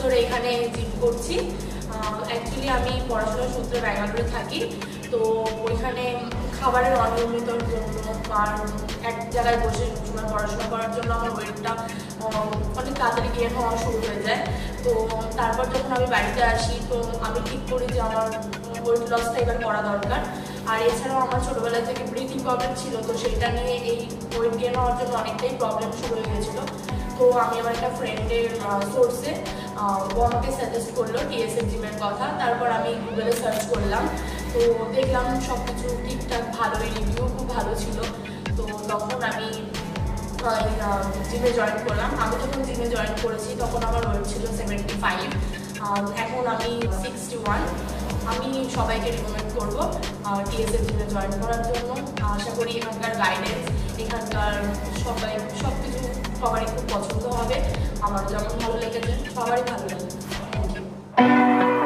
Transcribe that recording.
ধরে এখানে জিম করছি। অ্যাকচুয়ালি আমি পড়াশোনার সূত্রে ব্যাঙ্গালোরে থাকি, তো ওইখানে খাবারের অনিয়মিতর জন্য আর এক জায়গায় বসে সবসময় পড়াশোনা করার জন্য আমার ওয়েটটা অনেক তাড়াতাড়ি গেইন হওয়া শুরু হয়ে যায়। তো তারপর যখন আমি বাড়িতে আসি, তো আমি ঠিক করি যে আমার ওয়েট লসটা এবার করা দরকার। আর এছাড়াও আমার ছোটোবেলা থেকে ব্রিথিং প্রবলেম ছিল, তো সেটা নিয়ে এই ওয়েট গেইন হওয়ার জন্য অনেকটাই প্রবলেম শুরু হয়ে গেছিলো। তো আমি আমার একটা ফ্রেন্ডের সোর্সে ও আমাকে সাজেস্ট করলো টিএসএফ জিমের কথা। তারপর আমি গুগলে সার্চ করলাম, তো দেখলাম সব কিছু ঠিকঠাক ভালোই, রিভিউ খুব ভালো ছিল। তো তখন আমি জিমে জয়েন করলাম। আমি যখন জিমে জয়েন করেছি তখন আমার ওয়েট ছিল 75, এখন আমি 61। আমি সবাইকে রিকমেন্ড করবো টিএসএফ জিমে জয়েন করার জন্য। আশা করি এখানকার গাইডেন্স, এখানকার সবাই সব কিছু সবারই খুব পছন্দ হবে। আমার যেমন ভালো লেগেছে, সবারই ভালো লাগে। Thank you.